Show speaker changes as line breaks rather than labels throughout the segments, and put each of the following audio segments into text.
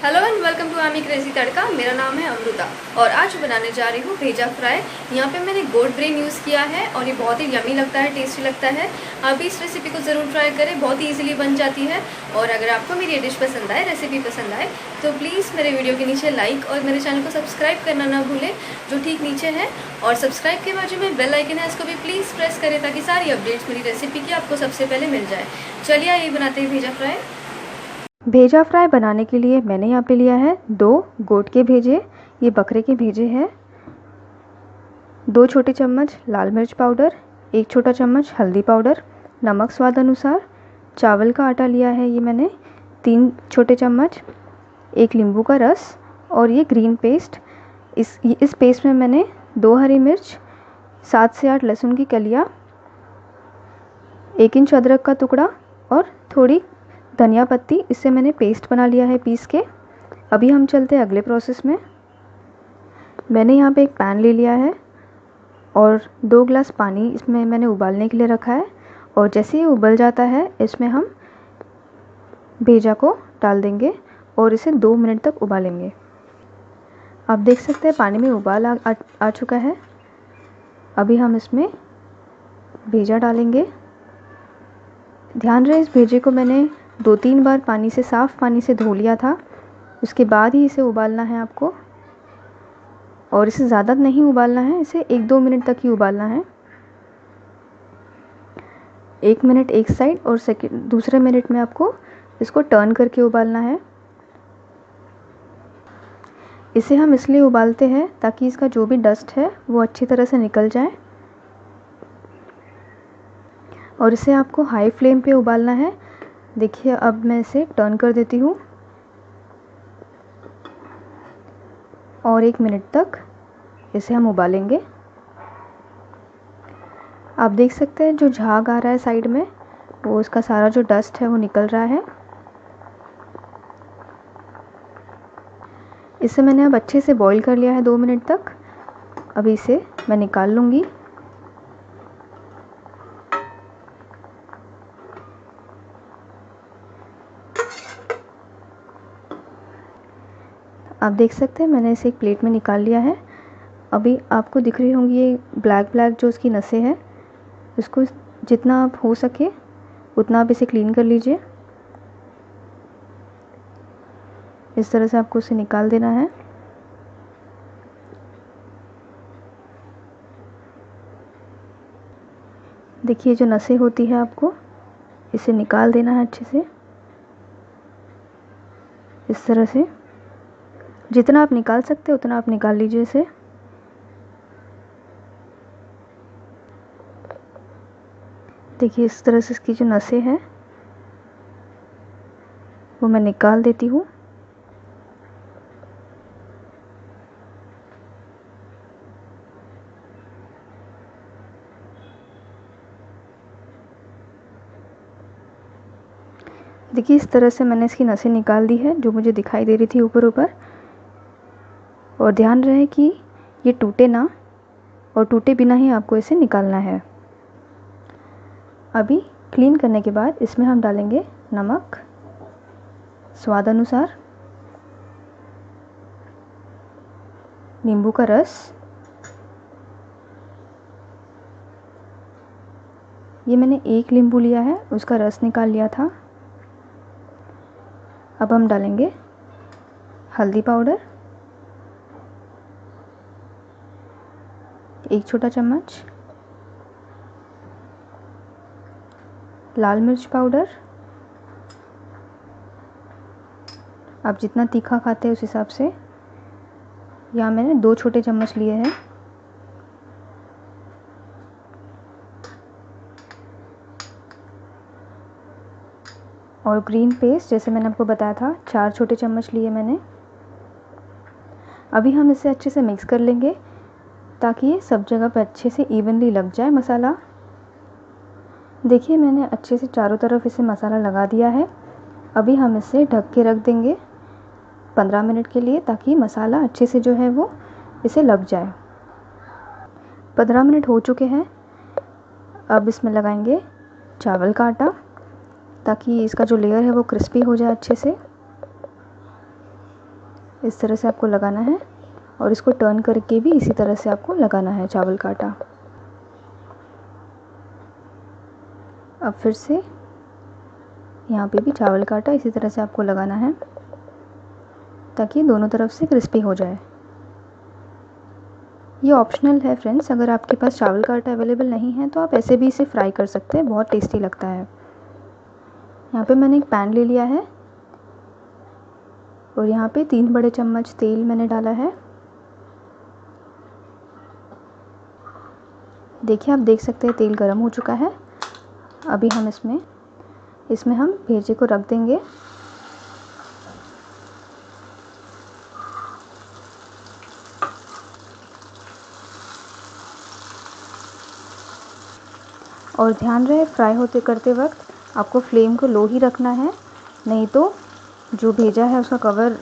Hello and welcome to आमी crazy तड़का। मेरा नाम है अमृता और आज बनाने जा रही हूँ भेजा फ्राई। यहाँ पे मैंने गोट ब्रेन यूज़ किया है और ये बहुत ही यमी लगता है, टेस्टी लगता है। आप भी इस रेसिपी को ज़रूर ट्राई करें, बहुत ही ईजिली बन जाती है। और अगर आपको मेरी ये डिश पसंद आए, रेसिपी पसंद आए, तो प्लीज़ मेरे वीडियो के नीचे लाइक और मेरे चैनल को सब्सक्राइब करना ना भूलें, जो ठीक नीचे है। और सब्सक्राइब के बाजू में बेल आइकन है, इसको भी प्लीज़ प्रेस करें ताकि सारी अपडेट्स मेरी रेसिपी की आपको सबसे पहले मिल जाए। चलिए आइए बनाते हैं भेजा फ्राई।
भेजा फ्राई बनाने के लिए मैंने यहाँ पे लिया है 2 गोट के भेजे, ये बकरे के भेजे हैं। 2 छोटे चम्मच लाल मिर्च पाउडर, 1 छोटा चम्मच हल्दी पाउडर, नमक स्वाद अनुसार। चावल का आटा लिया है ये मैंने 3 छोटे चम्मच, 1 नींबू का रस और ये ग्रीन पेस्ट। इस पेस्ट में मैंने 2 हरी मिर्च, 7 से 8 लहसुन की कलियाँ, 1 इंच अदरक का टुकड़ा और थोड़ी धनिया पत्ती, इससे मैंने पेस्ट बना लिया है पीस के। अभी हम चलते हैं अगले प्रोसेस में। मैंने यहाँ पे एक पैन ले लिया है और 2 गिलास पानी इसमें मैंने उबालने के लिए रखा है। और जैसे ये उबल जाता है, इसमें हम भेजा को डाल देंगे और इसे 2 मिनट तक उबालेंगे। आप देख सकते हैं पानी में उबाल आ चुका है। अभी हम इसमें भेजा डालेंगे। ध्यान रहे, इस भेजे को मैंने 2-3 बार साफ़ पानी से धो लिया था, उसके बाद ही इसे उबालना है आपको। और इसे ज़्यादा नहीं उबालना है, इसे 1-2 मिनट तक ही उबालना है। 1 मिनट एक साइड और दूसरे मिनट में आपको इसको टर्न करके उबालना है। इसे हम इसलिए उबालते हैं ताकि इसका जो भी डस्ट है वो अच्छी तरह से निकल जाए। और इसे आपको हाई फ्लेम पे उबालना है। देखिए, अब मैं इसे टर्न कर देती हूँ और 1 मिनट तक इसे हम उबालेंगे। आप देख सकते हैं जो झाग आ रहा है साइड में, वो इसका सारा जो डस्ट है वो निकल रहा है। इसे मैंने अब अच्छे से बॉईल कर लिया है 2 मिनट तक। अभी इसे मैं निकाल लूँगी। आप देख सकते हैं मैंने इसे एक प्लेट में निकाल लिया है। अभी आपको दिख रही होंगी ये ब्लैक जो उसकी नसें हैं, इसको जितना आप हो सके उतना आप इसे क्लीन कर लीजिए। इस तरह से आपको इसे निकाल देना है। देखिए, जो नसें होती है आपको इसे निकाल देना है अच्छे से। इस तरह से जितना आप निकाल सकते हैं उतना आप निकाल लीजिए इसे। देखिए, इस तरह से इसकी जो नसें हैं वो मैं निकाल देती हूँ। देखिए, इस तरह से मैंने इसकी नसें निकाल दी है जो मुझे दिखाई दे रही थी ऊपर ऊपर। और ध्यान रहे कि ये टूटे ना, और टूटे बिना ही आपको इसे निकालना है। अभी क्लीन करने के बाद इसमें हम डालेंगे नमक स्वाद अनुसार, नींबू का रस, ये मैंने 1 नींबू लिया है, उसका रस निकाल लिया था। अब हम डालेंगे हल्दी पाउडर 1 छोटा चम्मच, लाल मिर्च पाउडर, आप जितना तीखा खाते हैं उस हिसाब से, यहाँ मैंने 2 छोटे चम्मच लिए हैं। और ग्रीन पेस्ट जैसे मैंने आपको बताया था 4 छोटे चम्मच लिए मैंने। अभी हम इसे अच्छे से मिक्स कर लेंगे ताकि ये सब जगह पर अच्छे से इवनली लग जाए मसाला। देखिए, मैंने अच्छे से चारों तरफ इसे मसाला लगा दिया है। अभी हम इसे ढक के रख देंगे 15 मिनट के लिए, ताकि मसाला अच्छे से जो है वो इसे लग जाए। 15 मिनट हो चुके हैं। अब इसमें लगाएंगे चावल का आटा ताकि इसका जो लेयर है वो क्रिस्पी हो जाए अच्छे से। इस तरह से आपको लगाना है और इसको टर्न करके भी इसी तरह से आपको लगाना है चावल का आटा। अब फिर से यहाँ पे भी चावल का आटा इसी तरह से आपको लगाना है ताकि दोनों तरफ से क्रिस्पी हो जाए। ये ऑप्शनल है फ्रेंड्स, अगर आपके पास चावल का आटा अवेलेबल नहीं है तो आप ऐसे भी इसे फ्राई कर सकते हैं, बहुत टेस्टी लगता है। यहाँ पे मैंने एक पैन ले लिया है और यहाँ पे 3 बड़े चम्मच तेल मैंने डाला है। देखिए, आप देख सकते हैं तेल गर्म हो चुका है। अभी हम इसमें हम भेजे को रख देंगे। और ध्यान रहे फ्राई होते करते वक्त आपको फ्लेम को लो ही रखना है, नहीं तो जो भेजा है उसका कवर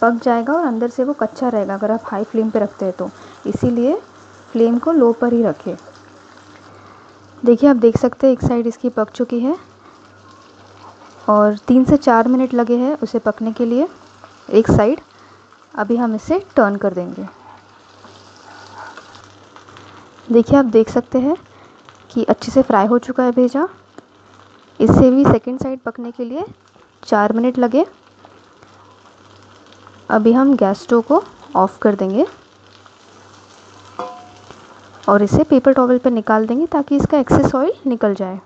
पक जाएगा और अंदर से वो कच्चा रहेगा अगर आप हाई फ्लेम पे रखते हैं तो। इसीलिए फ्लेम को लो पर ही रखें। देखिए, आप देख सकते हैं एक साइड इसकी पक चुकी है और 3 से 4 मिनट लगे हैं उसे पकने के लिए एक साइड। अभी हम इसे टर्न कर देंगे। देखिए, आप देख सकते हैं कि अच्छे से फ्राई हो चुका है भेजा। इससे भी सेकंड साइड पकने के लिए 4 मिनट लगे। अभी हम गैस स्टोव को ऑफ़ कर देंगे और इसे पेपर टॉवल पर निकाल देंगे ताकि इसका एक्सेस ऑयल निकल जाए।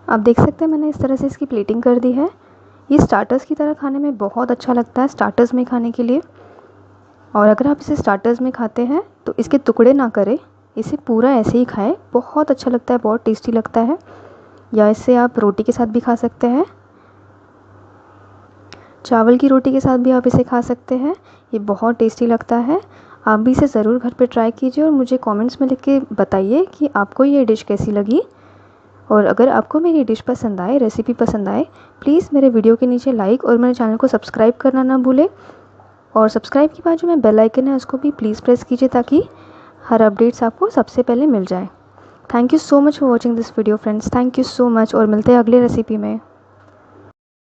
आप देख सकते हैं मैंने इस तरह से इसकी प्लेटिंग कर दी है। ये स्टार्टर्स की तरह खाने में बहुत अच्छा लगता है, स्टार्टर्स में खाने के लिए। और अगर आप इसे स्टार्टर्स में खाते हैं तो इसके टुकड़े ना करें, इसे पूरा ऐसे ही खाएं, बहुत अच्छा लगता है, बहुत टेस्टी लगता है। या इसे आप रोटी के साथ भी खा सकते हैं, चावल की रोटी के साथ भी आप इसे खा सकते हैं। ये बहुत टेस्टी लगता है। आप भी इसे ज़रूर घर पे ट्राई कीजिए और मुझे कमेंट्स में लिख के बताइए कि आपको ये डिश कैसी लगी। और अगर आपको मेरी डिश पसंद आए, रेसिपी पसंद आए, प्लीज़ मेरे वीडियो के नीचे लाइक और मेरे चैनल को सब्सक्राइब करना ना भूलें। और सब्सक्राइब के बाद जो मैं बेल आइकन है उसको भी प्लीज़ प्रेस कीजिए ताकि हर अपडेट्स आपको सबसे पहले मिल जाए। Thank you so much for watching this video friends, thank you so much और मिलते हैं अगले रेसिपी में।